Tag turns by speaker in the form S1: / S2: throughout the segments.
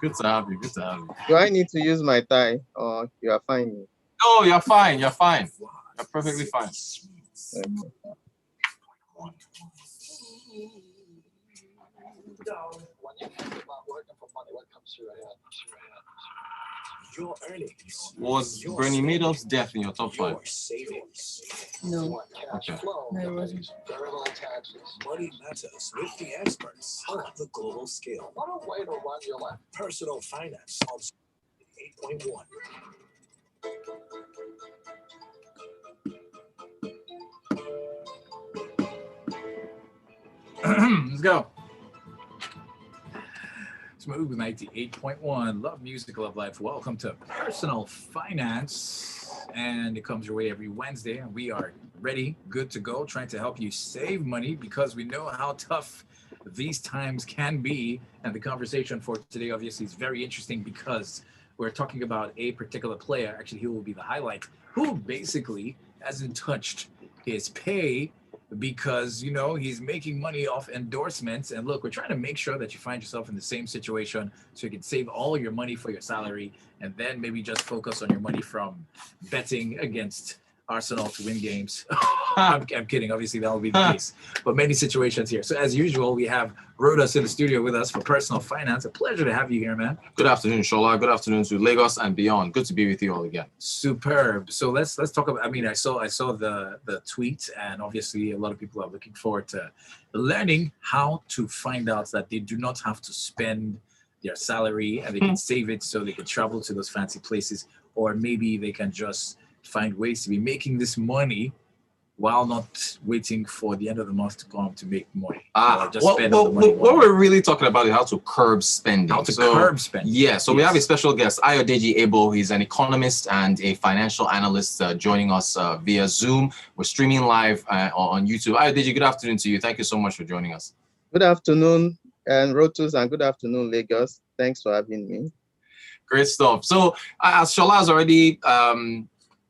S1: Good to have you. Good to have you.
S2: Do I need to use my tie or you are fine?
S1: No, you're fine. You're fine. You're perfectly fine.
S2: Okay.
S3: Your earnings.
S1: Was Bernie Madoff's death in your top 5?
S3: Your savings.
S4: No,
S1: Okay.
S4: no, it wasn't.
S3: Money matters with the experts on the global scale. What a way to run your life. Personal finance on 8.1.
S5: Let's go. Smooth 98.1. Love music, love life. Welcome to Personal Finance. And it comes your way every Wednesday. And we are ready, good to go, trying to help you save money because we know how tough these times can be. And the conversation for today, obviously, is very interesting because we're talking about a particular player. Actually, he will be the highlight, who basically hasn't touched his pay because, you know, he's making money off endorsements. And look, we're trying to make sure that you find yourself in the same situation so you can save all your money for your salary and then maybe just focus on your money from betting against Arsenal to win games. I'm kidding. Obviously, that will be the case. But many situations here. So as usual, we have Rotus in the studio with us for Personal Finance. A pleasure to have you here, man.
S1: Good afternoon, Shola. Good afternoon to Lagos and beyond. Good to be with you all again.
S5: Superb. So let's talk about. I mean, I saw the tweet, and obviously a lot of people are looking forward to learning how to find out that they do not have to spend their salary and they can save it so they can travel to those fancy places, or maybe they can just find ways to be making this money while not waiting for the end of the month to come to make money. Or just spend all the money.
S1: What we're really talking about is how to curb spending.
S5: How to curb spending.
S1: Yeah, so we have a special guest, Ayodeji Ebo. He's an economist and a financial analyst joining us via Zoom. We're streaming live on YouTube. Ayodeji, good afternoon to you. Thank you so much for joining us.
S2: Good afternoon, and Rotus, and good afternoon, Lagos. Thanks for having me.
S1: Great stuff. So as Shola has already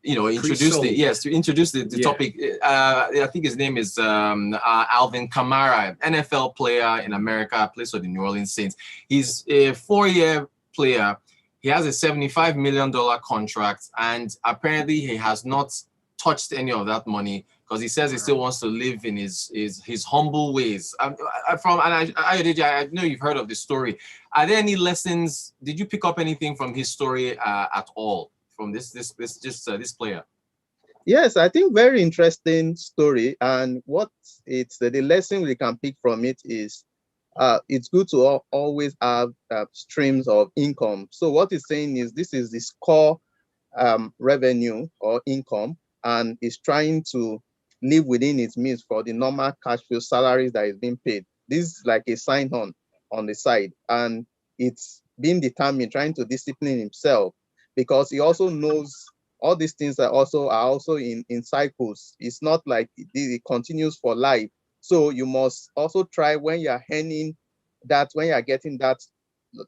S1: introduced it. Yes, to introduce the topic. I think his name is Alvin Kamara, NFL player in America, plays for the New Orleans Saints. He's a 4-year player. He has a $75 million contract, and apparently he has not touched any of that money because he says he still wants to live in his humble ways. I know you've heard of this story. Are there any lessons? Did you pick up anything from his story at all? From this player?
S2: Yes, I think very interesting story, and what it's the lesson we can pick from it is it's good to always have streams of income. So what it's saying is this is this core revenue or income, and is trying to live within its means for the normal cash flow salaries that is being paid. This is like a sign on the side, and it's being determined, trying to discipline himself, because he also knows all these things are also in cycles. It's not like it continues for life. So you must also try, when you're earning that, when you're getting that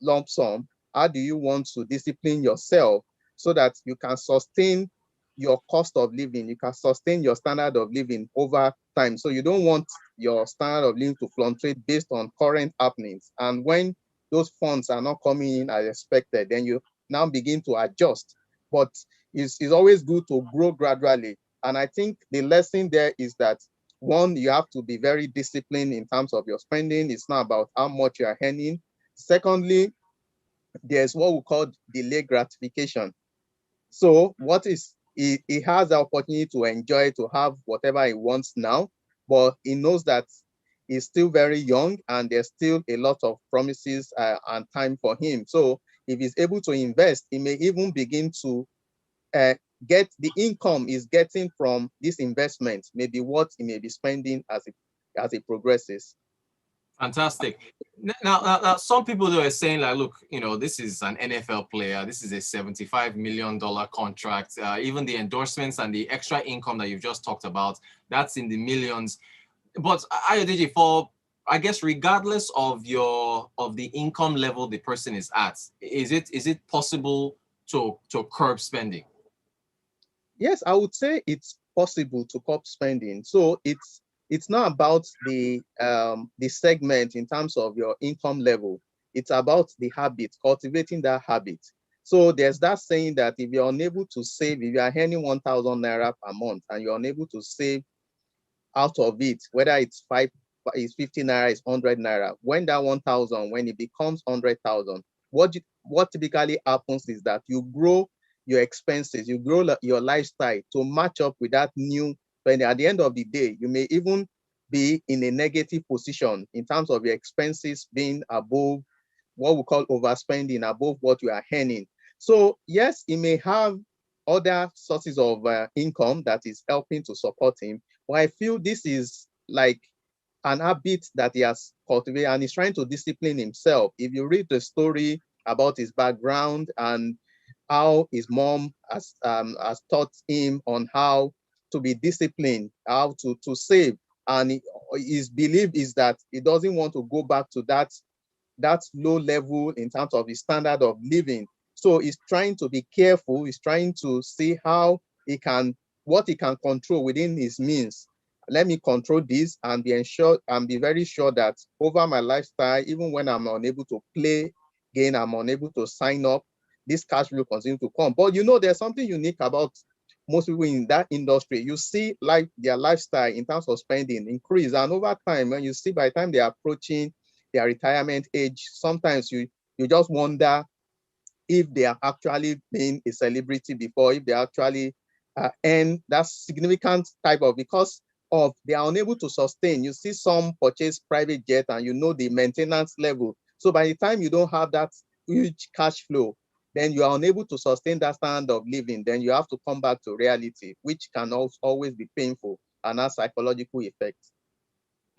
S2: lump sum, how do you want to discipline yourself so that you can sustain your cost of living, you can sustain your standard of living over time. So you don't want your standard of living to fluctuate based on current happenings. And when those funds are not coming in as expected, then you now begin to adjust. But it's always good to grow gradually. And I think the lesson there is that, one, you have to be very disciplined in terms of your spending. It's not about how much you are earning. Secondly, there's what we call delayed gratification. So what is he has the opportunity to enjoy, to have whatever he wants now, but he knows that he's still very young and there's still a lot of promises and time for him. So if he's able to invest, he may even begin to get the income he's getting from this investment, maybe what he may be spending as it progresses.
S1: Fantastic. Now, some people are saying, like, look, this is an NFL player. This is a $75 million contract. Even the endorsements and the extra income that you've just talked about, that's in the millions. But Ayodeji, I guess regardless of the income level the person is at, is it possible to curb spending?
S2: Yes, I would say it's possible to curb spending. So it's not about the segment in terms of your income level. It's about the habit, cultivating that habit. So there's that saying that if you're unable to save, if you are earning 1,000 naira per month and you're unable to save out of it, whether it's 50 naira, it's 100 naira, when that 1,000, when it becomes 100,000, what typically happens is that you grow your expenses, you grow your lifestyle to match up with that new. But at the end of the day, you may even be in a negative position in terms of your expenses being above what we call overspending, above what you are earning. So yes, he may have other sources of income that is helping to support him, but I feel this is like an habit that he has cultivated and he's trying to discipline himself. If you read the story about his background and how his mom has taught him on how to be disciplined, how to save, and his belief is that he doesn't want to go back to that low level in terms of his standard of living. So he's trying to be careful. He's trying to see how what he can control within his means. Let me control this and be very sure that over my lifestyle, even when I'm unable to play game, I'm unable to sign up, this cash will continue to come. But there's something unique about most people in that industry. You see like their lifestyle in terms of spending increase. And over time, when you see by the time they're approaching their retirement age, sometimes you just wonder if they are actually being a celebrity before, if they actually earn that significant type of, because of they are unable to sustain. You see some purchase private jet and the maintenance level. So by the time you don't have that huge cash flow, then you are unable to sustain that standard of living. Then you have to come back to reality, which can always be painful and have psychological effects.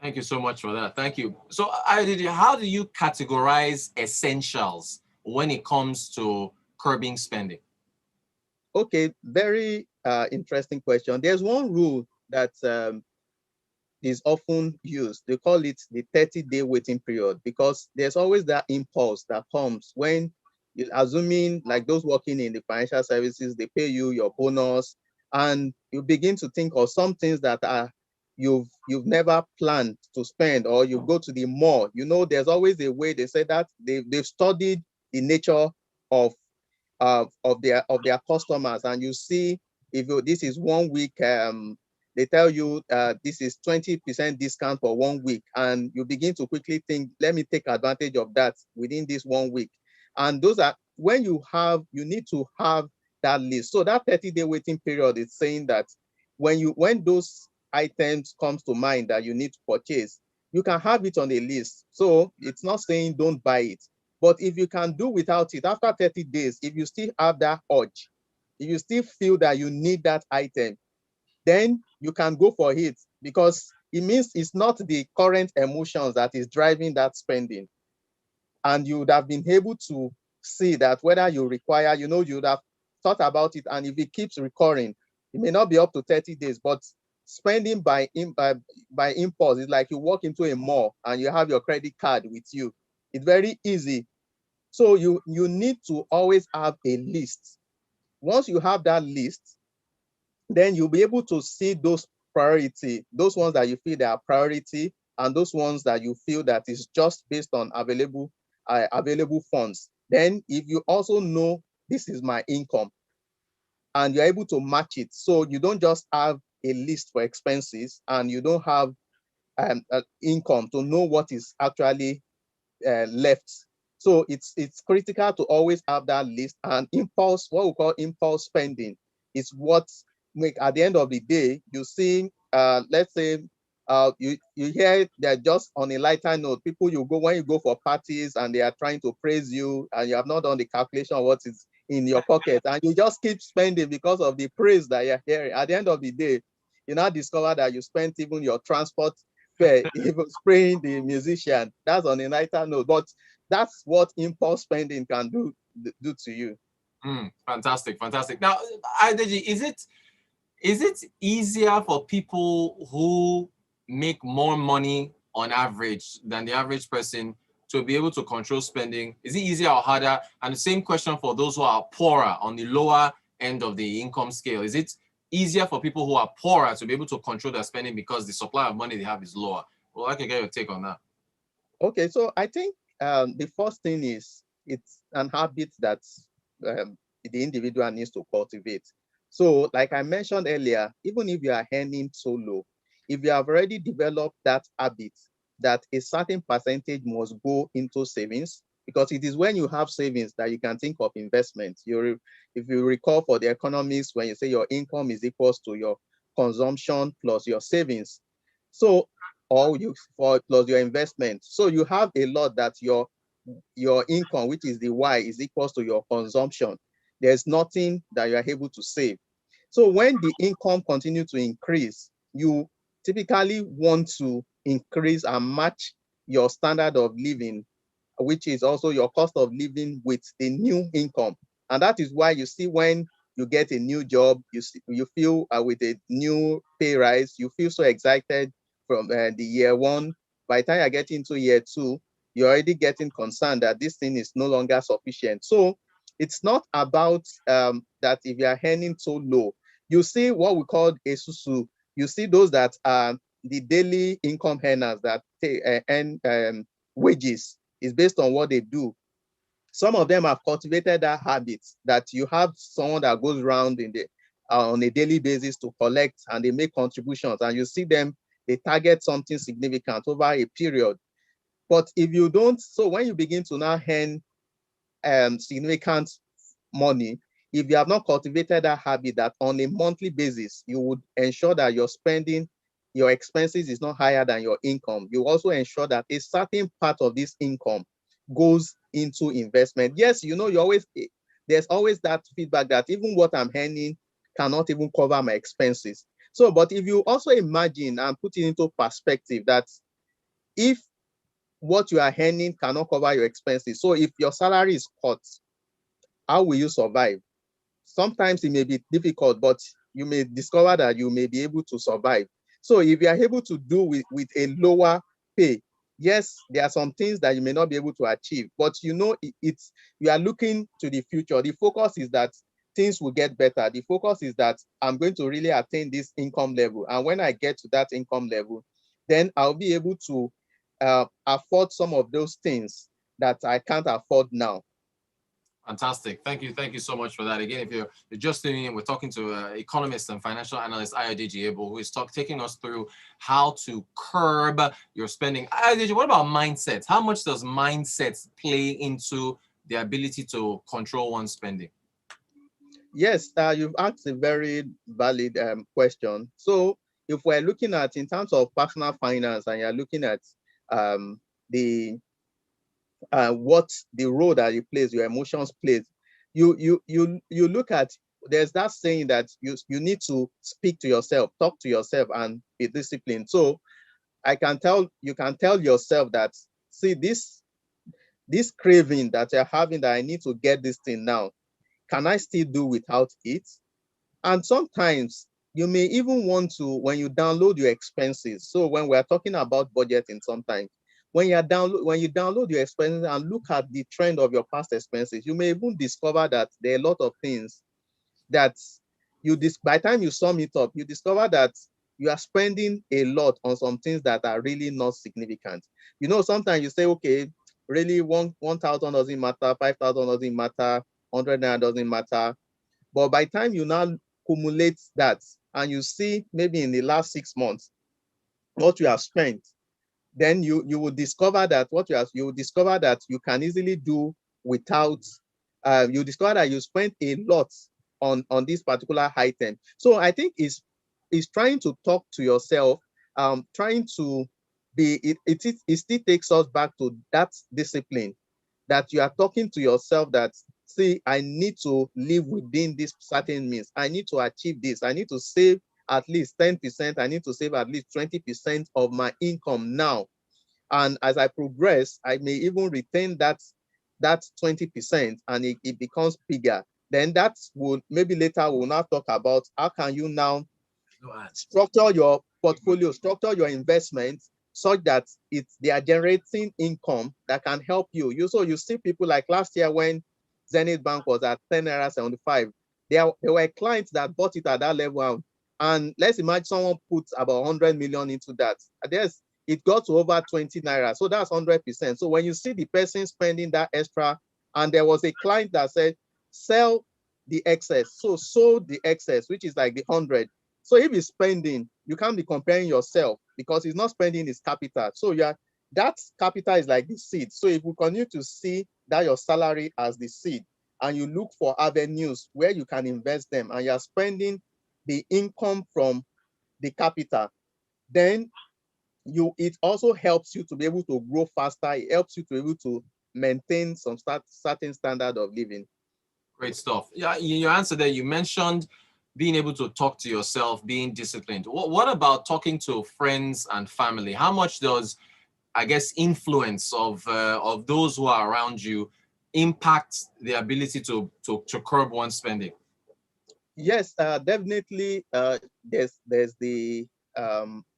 S1: Thank you so much for that. Thank you. So, Ayodeji, how do you categorize essentials when it comes to curbing spending?
S2: Okay, very interesting question. There's one rule that is often used. They call it the 30-day waiting period, because there's always that impulse that comes when you're assuming, like those working in the financial services, they pay you your bonus, and you begin to think of some things that are you've never planned to spend, or you go to the mall. There's always a way. They say that they've studied the nature of their customers, and you see if this is 1 week, they tell you this is 20% discount for 1 week, and you begin to quickly think, let me take advantage of that within this 1 week. And those are when you need to have that list. So that 30-day waiting period is saying that when those items comes to mind that you need to purchase, you can have it on a list. So it's not saying don't buy it. But if you can do without it, after 30 days, if you still have that urge, if you still feel that you need that item, then you can go for it, because it means it's not the current emotions that is driving that spending. And you would have been able to see that whether you require, you would have thought about it. And if it keeps recurring, it may not be up to 30 days, but spending by impulse is like you walk into a mall and you have your credit card with you. It's very easy. So you need to always have a list. Once you have that list, then you'll be able to see those priority, those ones that you feel they are priority, and those ones that you feel that is just based on available funds. Then if you also know this is my income and you're able to match it, so you don't just have a list for expenses and you don't have income to know what is actually left. So it's critical to always have that list. And impulse, what we call impulse spending, is what make at the end of the day you see. Let's say you hear that, just on a lighter note, people when you go for parties and they are trying to praise you and you have not done the calculation of what is in your pocket, and you just keep spending because of the praise that you're hearing. At the end of the day, you now discover that you spent even your transport fare, even spraying the musician. That's on a lighter note, but that's what impulse spending can do to you.
S1: Fantastic. Now, Ayodeji, is it easier for people who make more money on average than the average person to be able to control spending? Is it easier or harder? And the same question for those who are poorer, on the lower end of the income scale. Is it easier for people who are poorer to be able to control their spending because the supply of money they have is lower? Well, I can get your take on that.
S2: Okay, so I think the first thing is it's an habit that the individual needs to cultivate. So like I mentioned earlier, even if you are earning so low, if you have already developed that habit that a certain percentage must go into savings, because it is when you have savings that you can think of investment. If you recall for the economists, when you say your income is equals to your consumption plus your savings, so or you for plus your investment. So you have a lot that your income, which is the Y, is equals to your consumption. There's nothing that you are able to save. So when the income continues to increase, you typically want to increase and match your standard of living, which is also your cost of living, with the new income. And that is why you see when you get a new job, you feel with a new pay rise, you feel so excited from the year one. By the time you get into year two, you're already getting concerned that this thing is no longer sufficient. So it's not about that if you are earning so low. You see what we call a susu. You see those that are the daily income earners that earn wages is based on what they do. Some of them have cultivated that habit that you have someone that goes around in the on a daily basis to collect, and they make contributions, and you see them, they target something significant over a period. But if you don't, so when you begin to now earn significant money, if you have not cultivated that habit that on a monthly basis, you would ensure that your spending, your expenses is not higher than your income. You also ensure that a certain part of this income goes into investment. Yes, you know, there's always that feedback that even what I'm earning cannot even cover my expenses. So, but if you also imagine and put it into perspective that if what you are earning cannot cover your expenses, so if your salary is cut, how will you survive? Sometimes it may be difficult, but you may discover that you may be able to survive. So if you are able to do with a lower pay, yes, there are some things that you may not be able to achieve, but you know it's you are looking to the future. The focus is that things will get better. The focus is that I'm going to really attain this income level. And when I get to that income level, then I'll be able to afford some of those things that I can't afford now.
S1: Fantastic. Thank you. Thank you so much for that. Again, if you're just tuning in, we're talking to economist and financial analyst Ayodeji, who is taking us through how to curb your spending. Ayodeji, what about mindsets? How much does mindsets play into the ability to control one's spending?
S2: Yes, you've asked a very valid question. So if we're looking at in terms of personal finance, and you're looking at the what the role that it plays, your emotions plays, you look at, there's that saying that you need to speak to yourself, talk to yourself, and be disciplined. So you can tell yourself that, see, this craving that you're having, that I need to get this thing now, can I still do without it? And sometimes you may even want to, when you download your expenses. So when we're talking about budgeting, sometimes when you download your expenses and look at the trend of your past expenses, you may even discover that there are a lot of things that by the time you sum it up, you discover that you are spending a lot on some things that are really not significant. You know, sometimes you say, okay, really 1,000 doesn't matter, 5,000 doesn't matter, 100 naira doesn't matter. But by the time you now accumulate that, and you see maybe in the last 6 months what you have spent, then you will discover that you will discover that you can easily do without. You discover that you spent a lot on this particular item. So I think is trying to talk to yourself, trying to be. It still takes us back to that discipline, that you are talking to yourself that, see, I need to live within this certain means. I need to achieve this. I need to save at least 10%. I need to save at least 20% of my income now. And as I progress, I may even retain that 20%, and it becomes bigger. Then that will maybe later we'll now talk about how can you now structure your portfolio, structure your investments such that they are generating income that can help you. You see people like last year when Zenith Bank was at 10.75 naira. There were clients that bought it at that level. And let's imagine someone puts about 100 million into that. it got to over 20 naira. So that's 100%. So when you see the person spending that extra, and there was a client that said, sell the excess. So sold the excess, which is like the 100. So if he's spending, you can't be comparing yourself because he's not spending his capital. So that capital is like the seed. So if we continue to see that your salary as the seed, and you look for avenues where you can invest them, and you're spending the income from the capital, then it also helps you to be able to grow faster. It helps you to be able to maintain some certain standard of living.
S1: Great stuff. Yeah, in your answer there, you mentioned being able to talk to yourself, being disciplined. What about talking to friends and family? How much does, I guess, influence of those who are around you impact the ability to curb one's spending?
S2: Yes, definitely. There's the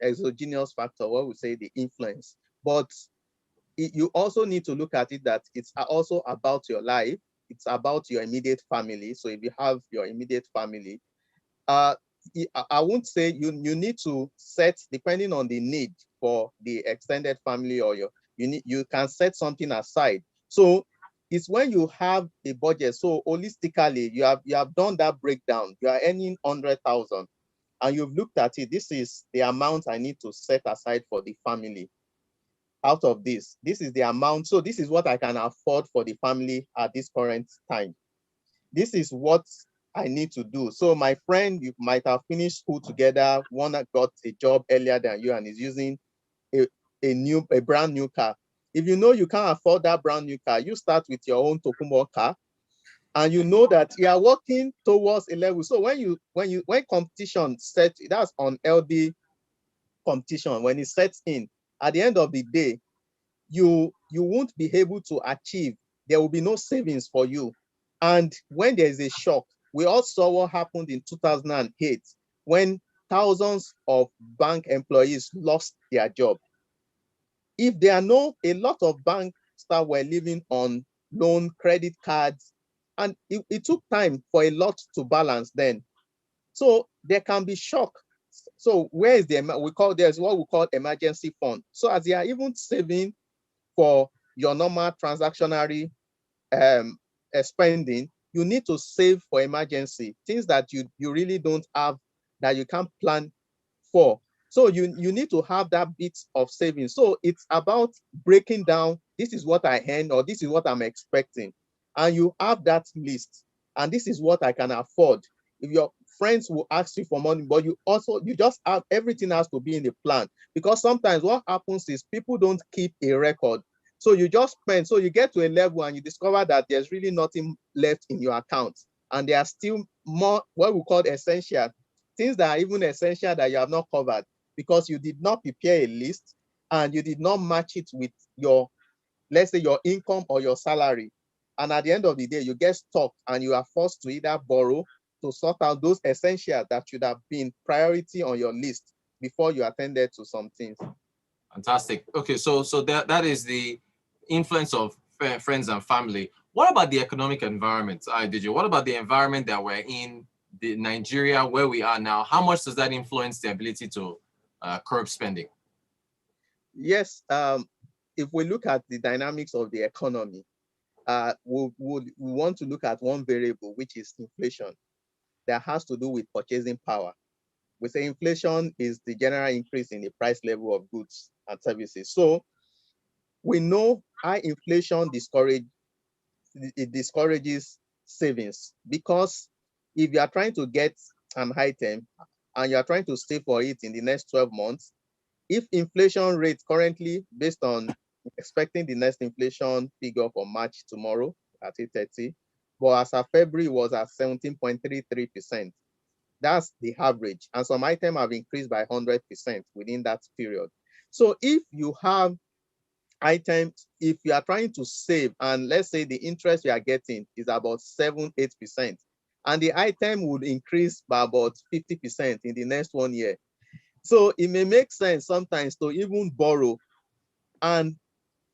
S2: exogenous factor, what we say the influence, but you also need to look at it that it's also about your life. It's about your immediate family. So if you have your immediate family, I won't say you need to set, depending on the need for the extended family, or you can set something aside. So it's when you have a budget. So holistically, you have done that breakdown. You are earning 100,000, and you've looked at it. This is the amount I need to set aside for the family. Out of this is the amount. So this is what I can afford for the family at this current time. This is what I need to do. So my friend, you might have finished school together. One that got a job earlier than you and is using a brand new car. If you know you can't afford that brand new car, you start with your own Tokumo car, and you know that you are working towards a level. So when competition sets, that's on LD competition. When it sets in, at the end of the day, you won't be able to achieve. There will be no savings for you. And when there is a shock, we all saw what happened in 2008 when thousands of bank employees lost their job. If there are a lot of bank staff were living on loan, credit cards, and it took time for a lot to balance then. So there can be shock. So where is there's what we call emergency fund. So as they are even saving for your normal transactionary spending, you need to save for emergency, things that you really don't have, that you can't plan for. So you need to have that bit of savings. So it's about breaking down, this is what I earn, or this is what I'm expecting. And you have that list. And this is what I can afford. If your friends will ask you for money, but you just have, everything has to be in the plan. Because sometimes what happens is people don't keep a record. So you just spend, so you get to a level and you discover that there's really nothing left in your account. And there are still more, what we call essential, things that are even essential that you have not covered because you did not prepare a list and you did not match it with your, let's say, your income or your salary. And at the end of the day, you get stuck and you are forced to either borrow to sort out those essentials that should have been priority on your list before you attended to some things.
S1: Fantastic. Okay, so that is the influence of friends and family. What about the economic environment, Ayodeji? What about the environment that we're in, the Nigeria, where we are now? How much does that influence the ability to curb spending?
S2: Yes, if we look at the dynamics of the economy, we want to look at one variable, which is inflation, that has to do with purchasing power. We say inflation is the general increase in the price level of goods and services. So we know high inflation discourages savings, because if you are trying to get an item and you are trying to save for it in the next 12 months, if inflation rate currently, based on expecting the next inflation figure for March tomorrow at 8:30, but as of February was at 17.33%. That's the average. And some items have increased by 100% within that period. So if you have items, if you are trying to save, and let's say the interest you are getting is about 7-8%, and the item would increase by about 50% in the next 1 year. So it may make sense sometimes to even borrow. And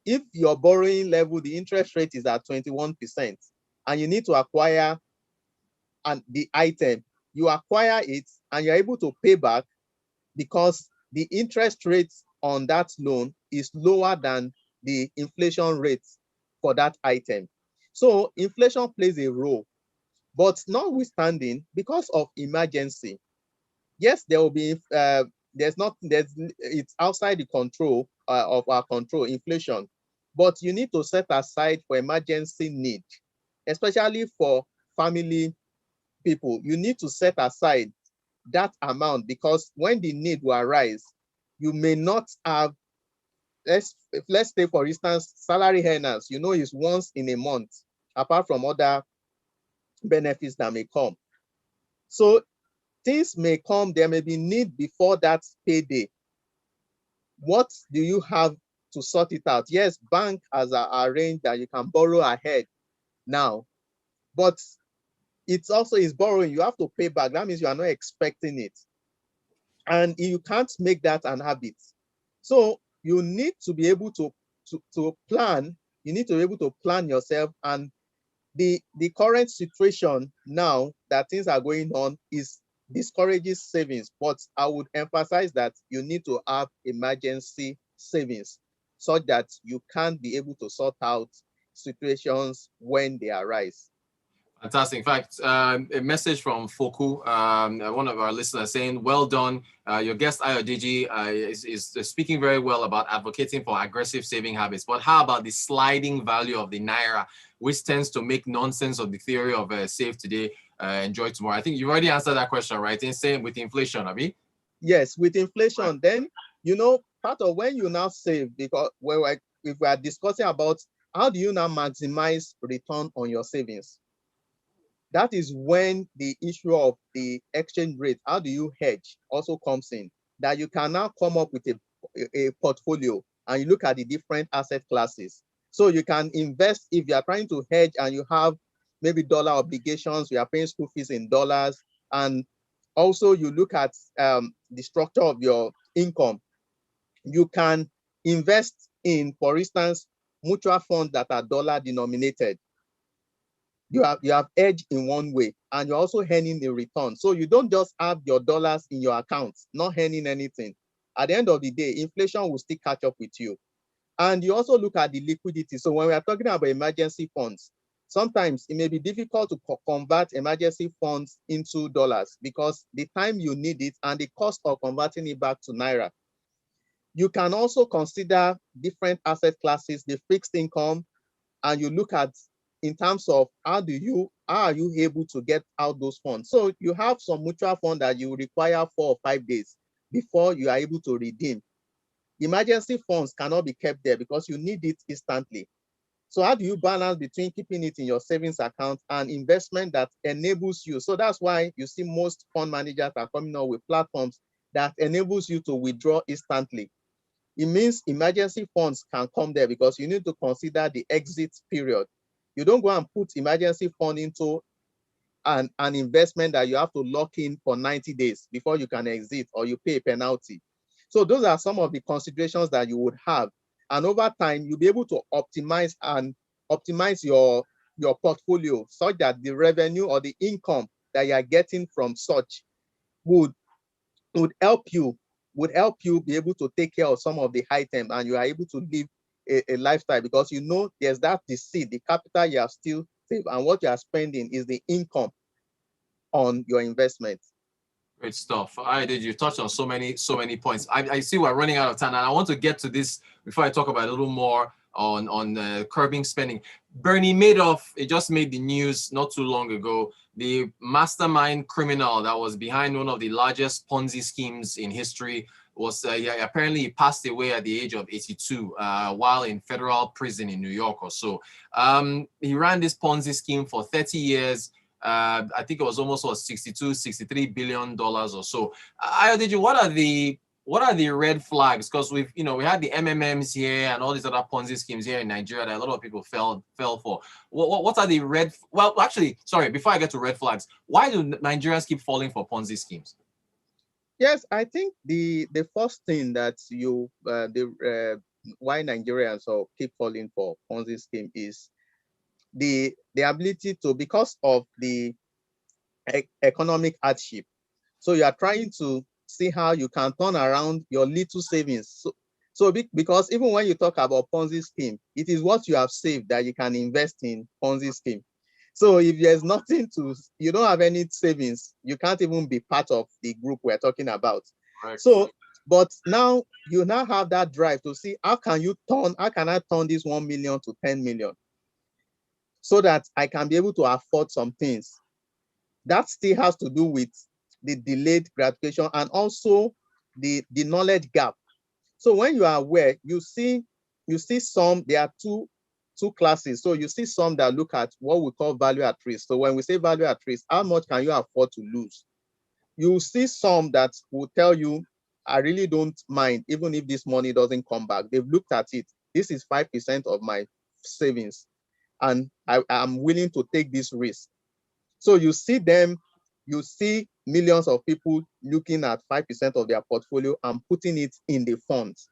S2: if your borrowing level, the interest rate is at 21%, and you need to acquire the item, you acquire it and you're able to pay back because the interest rate on that loan is lower than the inflation rate for that item. So inflation plays a role, but notwithstanding, because of emergency, yes, there will be it's outside the control of our control, inflation, but you need to set aside for emergency need, especially for family people. You need to set aside that amount, because when the need will arise, you may not have, let's say for instance, salary earners, is once in a month, apart from other benefits that may come. So things may come, there may be need before that payday. What do you have to sort it out? Yes, bank has arranged that you can borrow ahead now, but it's also is borrowing. You have to pay back. That means you are not expecting it. And you can't make that an habit. So you need to be able to plan. You need to be able to plan yourself. And the current situation now that things are going on discourages savings, but I would emphasize that you need to have emergency savings so that you can be able to sort out situations when they arise.
S1: Fantastic. In fact, a message from Foku, one of our listeners, saying, well done. Your guest, Ayodeji, is speaking very well about advocating for aggressive saving habits. But how about the sliding value of the Naira, which tends to make nonsense of the theory of save today, enjoy tomorrow? I think you've already answered that question, right? In saying with inflation, Abi?
S2: Yes, with inflation, then, part of when you now save, because if we are discussing about how do you now maximize return on your savings, that is when the issue of the exchange rate, how do you hedge, also comes in. That you can now come up with a portfolio and you look at the different asset classes. So you can invest, if you are trying to hedge and you have maybe dollar obligations, you are paying school fees in dollars, and also you look at the structure of your income. You can invest in, for instance, mutual funds that are dollar denominated. You have edge in one way, and you're also earning a return. So you don't just have your dollars in your account, not earning anything. At the end of the day, inflation will still catch up with you. And you also look at the liquidity. So when we are talking about emergency funds, sometimes it may be difficult to convert emergency funds into dollars because the time you need it and the cost of converting it back to Naira. You can also consider different asset classes, the fixed income, and you look at in terms of how are you able to get out those funds. So you have some mutual fund that you require 4 or 5 days before you are able to redeem. Emergency funds cannot be kept there because you need it instantly. So how do you balance between keeping it in your savings account and investment that enables you? So that's why you see most fund managers are coming up with platforms that enables you to withdraw instantly. It means emergency funds can come there because you need to consider the exit period. You don't go and put emergency fund into an investment that you have to lock in for 90 days before you can exit, or you pay a penalty. So those are some of the considerations that you would have. And over time, you'll be able to optimize your portfolio such that the revenue or the income that you are getting from such would help you be able to take care of some of the items, and you are able to live a lifestyle, because there's the seed, the capital you have still saved, and what you are spending is the income on your investment.
S1: Great stuff. You touched on so many points. I see we're running out of time, and I want to get to this before I talk about a little more on curbing spending. Bernie Madoff, it just made the news not too long ago. The mastermind criminal that was behind one of the largest Ponzi schemes in history was apparently he passed away at the age of 82 while in federal prison in New York or so. He ran this Ponzi scheme for 30 years. I think it was almost $63 billion or so. Ayodeji, what are the red flags? Because we had the MMMs here and all these other Ponzi schemes here in Nigeria that a lot of people fell for. What are the before I get to red flags, why do Nigerians keep falling for Ponzi schemes?
S2: Yes, I think the first thing that why Nigerians keep falling for Ponzi scheme is the ability to, because of the economic hardship. So you are trying to see how you can turn around your little savings. So So because even when you talk about Ponzi scheme, it is what you have saved that you can invest in Ponzi scheme. So if there's nothing to, you don't have any savings, you can't even be part of the group we're talking about.
S1: Right.
S2: So, but now you now have that drive to see how can I turn this 1 million to 10 million so that I can be able to afford some things. That still has to do with the delayed gratification and also the knowledge gap. So when you are aware, you see some, there are two classes. So you see some that look at what we call value at risk. So when we say value at risk, how much can you afford to lose? You see some that will tell you, I really don't mind, even if this money doesn't come back. They've looked at it. This is 5% of my savings, and I'm willing to take this risk. So you see them, you see millions of people looking at 5% of their portfolio and putting it in the funds,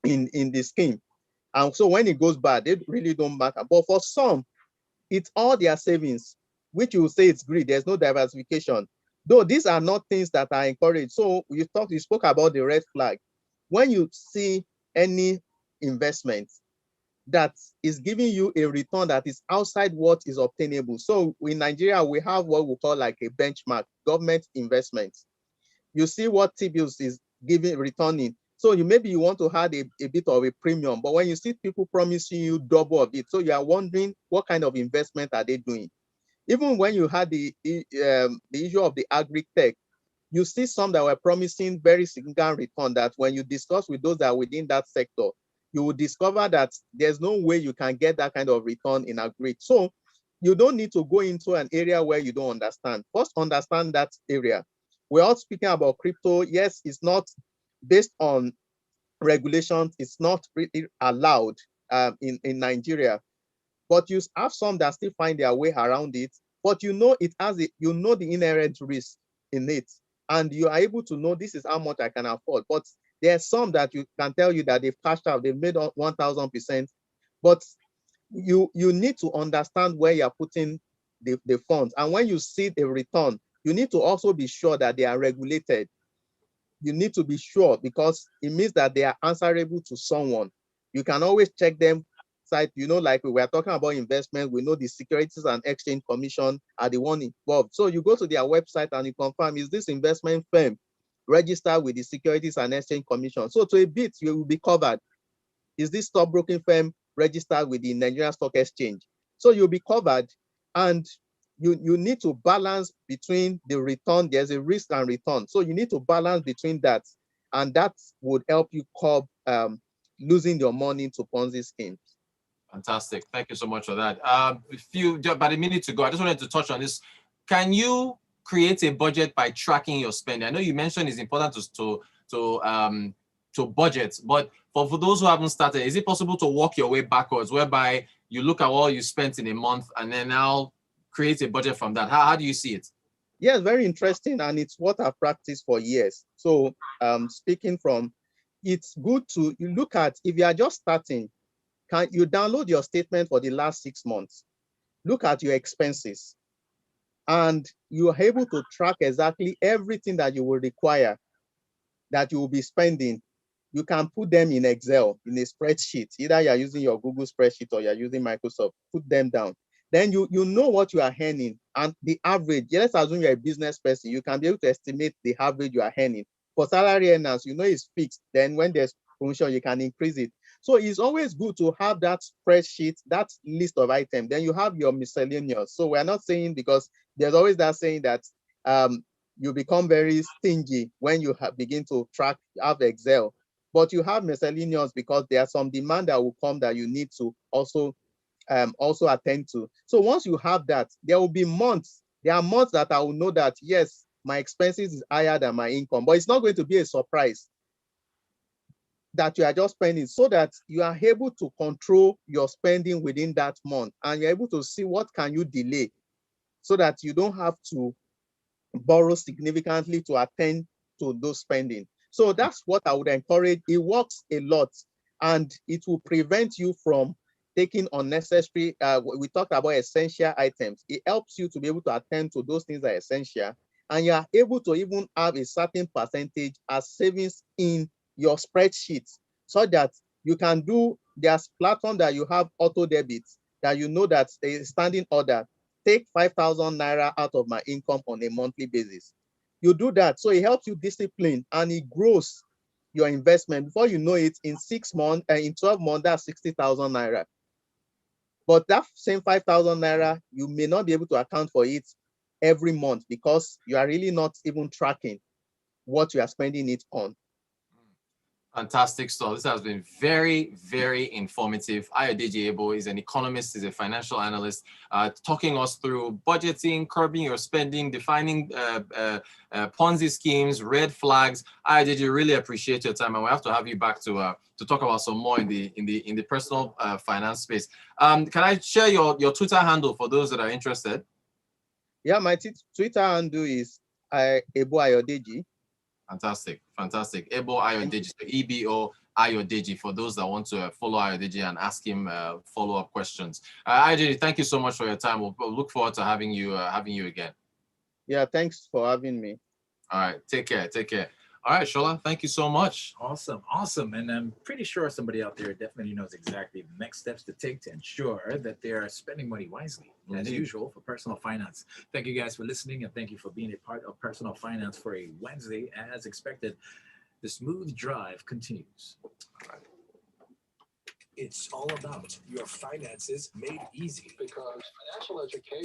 S2: in the scheme. And so when it goes bad, they really don't matter. But for some, it's all their savings, which you say it's greed. There's no diversification. Though these are not things that are encouraged. So you spoke about the red flag. When you see any investment that is giving you a return that is outside what is obtainable. So in Nigeria, we have what we call like a benchmark, government investments. You see what T-bills is returning. So maybe you want to have a bit of a premium, but when you see people promising you double of it, so you are wondering what kind of investment are they doing? Even when you had the issue of the agri-tech, you see some that were promising very significant return that when you discuss with those that are within that sector, you will discover that there's no way you can get that kind of return in agri. So you don't need to go into an area where you don't understand. First, understand that area. We're all speaking about crypto. Yes, it's not based on regulations. It's not really allowed in Nigeria. But you have some that still find their way around it. But you know it has you know the inherent risk in it. And you are able to know this is how much I can afford. But there are some that you can tell you that they've cashed out, they've made 1,000%. But you need to understand where you're putting the funds. And when you see the return, you need to also be sure that they are regulated. You need to be sure because it means that they are answerable to someone. You can always check them site, like we were talking about investment, we know the Securities and Exchange Commission are the one involved. So you go to their website and you confirm, is this investment firm registered with the Securities and Exchange Commission? So to a bit, you will be covered. Is this stockbroking firm registered with the Nigerian Stock Exchange? So you'll be covered, and you need to balance between the return. There's a risk and return. So you need to balance between that, and that would help you curb losing your money to Ponzi schemes.
S1: Fantastic. Thank you so much for that. About a minute to go, I just wanted to touch on this. Can you create a budget by tracking your spending? I know you mentioned it's important to budget, but for those who haven't started, is it possible to walk your way backwards, whereby you look at all you spent in a month and then now create a budget from that? How do you see it?
S2: Yes, very interesting, and it's what I've practiced for years. So speaking from, it's good to you look at, if you are just starting, can you download your statement for the last 6 months? Look at your expenses, and you are able to track exactly everything that you will require, that you will be spending. You can put them in Excel, in a spreadsheet. Either you're using your Google spreadsheet or you're using Microsoft. Put them down. Then you know what you are earning and the average. Let's assume you're a business person. You can be able to estimate the average you are earning. For salary earners, it's fixed. Then when there's promotion, you can increase it. So it's always good to have that spreadsheet, that list of items. Then you have your miscellaneous. So we're not saying, because there's always that saying that you become very stingy when you begin to have Excel. But you have miscellaneous because there's some demand that will come that you need to also attend to. So once you have that, there will be months. There are months that I will know that, yes, my expenses is higher than my income, but it's not going to be a surprise that you are just spending, so that you are able to control your spending within that month, and you're able to see what can you delay so that you don't have to borrow significantly to attend to those spending. So that's what I would encourage. It works a lot, and it will prevent you from taking unnecessary, we talked about essential items. It helps you to be able to attend to those things that are essential, and you are able to even have a certain percentage as savings in your spreadsheet. so that you can do, there's platform that you have auto debits that you know that a standing order, take 5,000 naira out of my income on a monthly basis. You do that, so it helps you discipline and it grows your investment. Before you know it, in 6 months and in 12 months, that's 60,000 naira. But that same 5,000 naira, you may not be able to account for it every month because you are really not even tracking what you are spending it on.
S1: Fantastic stuff. This has been very, very informative. Ayodeji Ebo is an economist, is a financial analyst, talking us through budgeting, curbing your spending, defining Ponzi schemes, red flags. Ayodeji, really appreciate your time, and we have to have you back to talk about some more in the personal finance space. Can I share your Twitter handle for those that are interested?
S2: Yeah, my Twitter handle is Ebo Ayodeji.
S1: Fantastic, fantastic. Ebo Ayodeji, so EBO Ayodeji, for those that want to follow Ayodeji and ask him follow-up questions. Ayodeji, thank you so much for your time. We'll look forward to having you again.
S2: Yeah, thanks for having me.
S1: All right, take care, take care. All right, Shola, thank you so much.
S5: Awesome, awesome. And I'm pretty sure somebody out there definitely knows exactly the next steps to take to ensure that they are spending money wisely, as usual, for personal finance. Thank you guys for listening, and thank you for being a part of Personal Finance for a Wednesday. As expected, the smooth drive continues.
S3: It's all about your finances made easy, because financial education